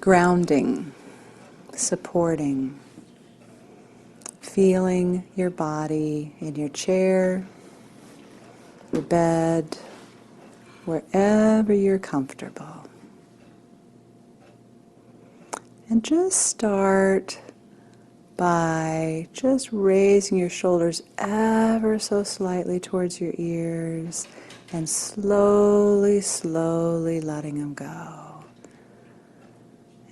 Grounding, supporting, feeling your body in your chair, your bed, wherever you're comfortable. And just start by just raising your shoulders ever so slightly towards your ears and slowly, slowly letting them go.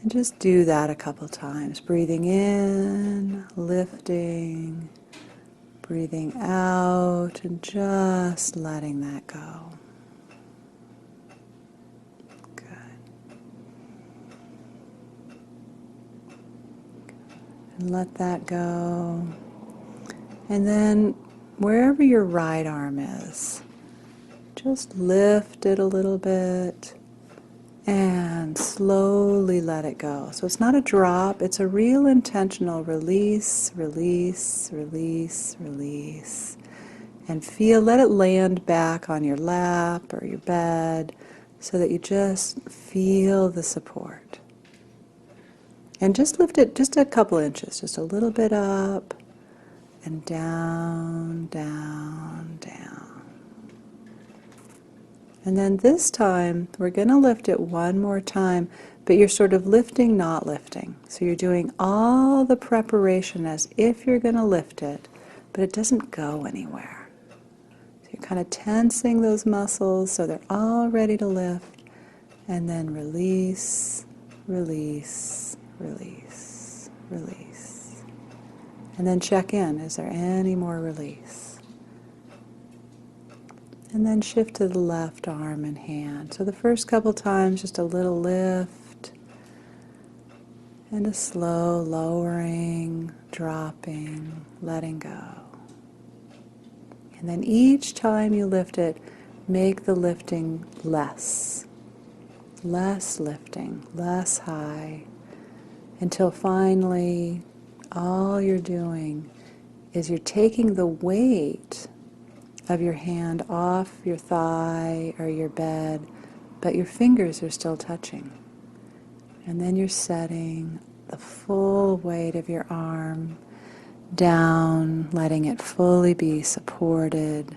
And just do that a couple times. Breathing in, lifting, breathing out, and just letting that go. Good. And let that go. And then wherever your right arm is, just lift it a little bit and slowly let it go. So it's not a drop, it's a real intentional release, release, release, release. And let it land back on your lap or your bed so that you just feel the support. And just lift it just a couple inches, just a little bit up and down, down, down. And then this time, we're going to lift it one more time, but you're sort of lifting, not lifting. So you're doing all the preparation as if you're going to lift it, but it doesn't go anywhere. So you're kind of tensing those muscles so they're all ready to lift, and then release, release, release, release. And then check in, is there any more release? And then shift to the left arm and hand. So the first couple times, just a little lift and a slow lowering, dropping, letting go. And then each time you lift it, make the lifting less. Less lifting, less high, until finally all you're doing is you're taking the weight of your hand off your thigh or your bed, but your fingers are still touching. And then you're setting the full weight of your arm down, letting it fully be supported.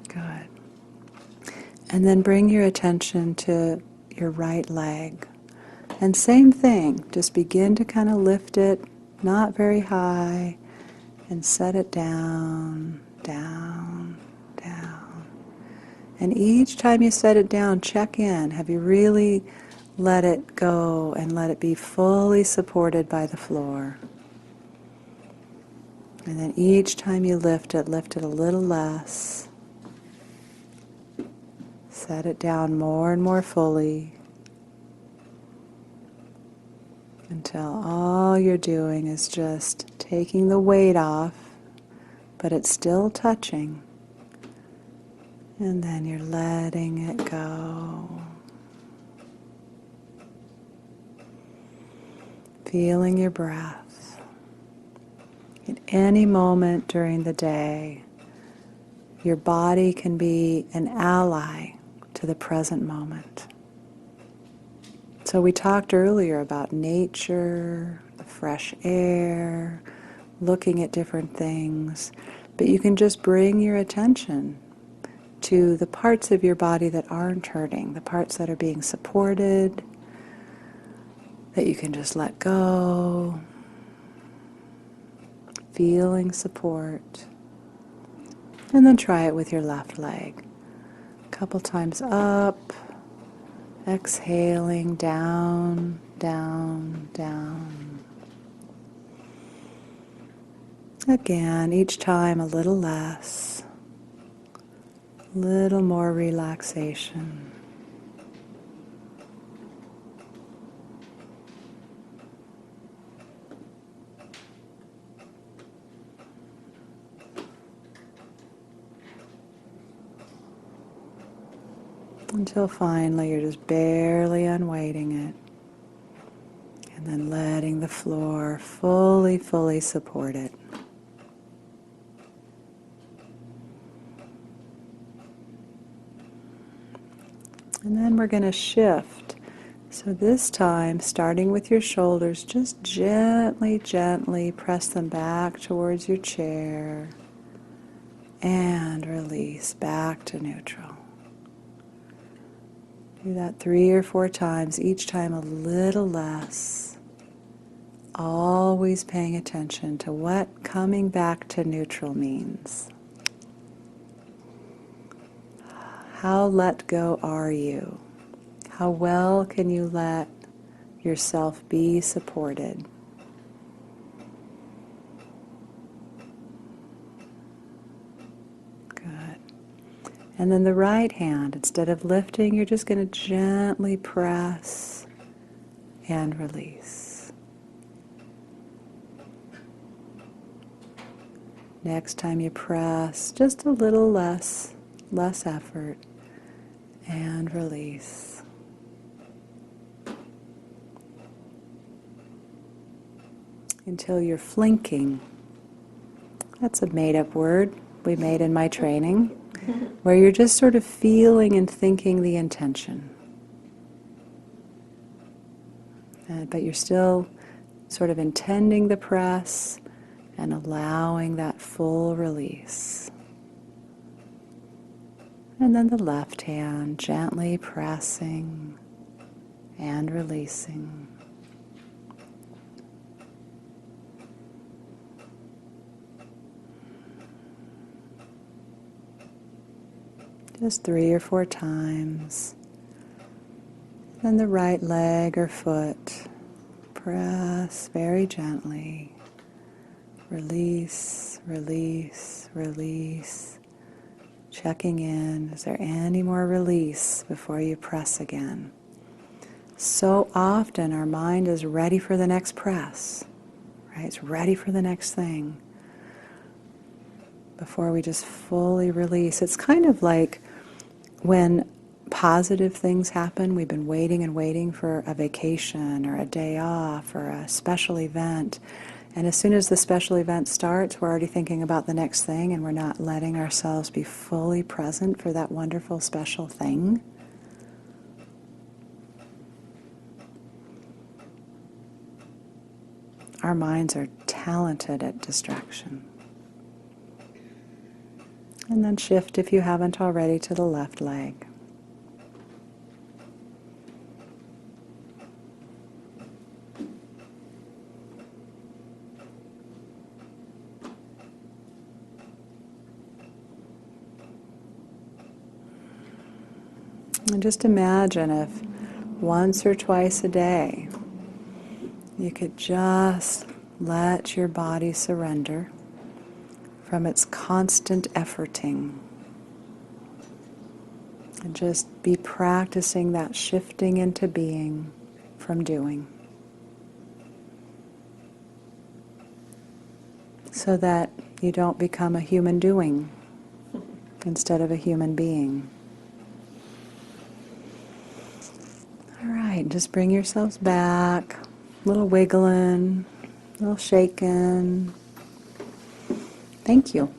Good. And then bring your attention to your right leg. And same thing, just begin to kind of lift it, not very high, and set it down, down, down. And each time you set it down, check in. Have you really let it go and let it be fully supported by the floor? And then each time you lift it a little less. Set it down more and more fully, until all you're doing is just taking the weight off, but it's still touching. And then you're letting it go. Feeling your breath. At any moment during the day, your body can be an ally to the present moment. So we talked earlier about nature, the fresh air, looking at different things, but you can just bring your attention to the parts of your body that aren't hurting, the parts that are being supported, that you can just let go, feeling support. And then try it with your left leg. A couple times up. Exhaling down, down, down. Again, each time a little less, a little more relaxation. Until finally you're just barely unweighting it. And then letting the floor fully, fully support it. And then we're going to shift. So this time, starting with your shoulders, just gently, gently press them back towards your chair and release back to neutral. Do that 3 or 4 times, each time a little less. Always paying attention to what coming back to neutral means. How let go are you? How well can you let yourself be supported? Good. And then the right hand, instead of lifting, you're just going to gently press and release. Next time you press, just a little less effort, and release. Until you're flinking. That's a made-up word we made in my training, where you're just sort of feeling and thinking the intention. But you're still sort of intending the press and allowing that full release. And then the left hand gently pressing and releasing. Just 3 or 4 times. Then the right leg or foot. Press very gently. Release, release, release. Checking in. Is there any more release before you press again? So often our mind is ready for the next press. Right? It's ready for the next thing. Before we just fully release. It's kind of like when positive things happen, we've been waiting and waiting for a vacation or a day off or a special event. And as soon as the special event starts, we're already thinking about the next thing and we're not letting ourselves be fully present for that wonderful special thing. Our minds are talented at distraction. And then shift, if you haven't already, to the left leg. And just imagine if once or twice a day you could just let your body surrender from its constant efforting. And just be practicing that shifting into being from doing. So that you don't become a human doing instead of a human being. All right, just bring yourselves back. A little wiggling, a little shaking. Thank you.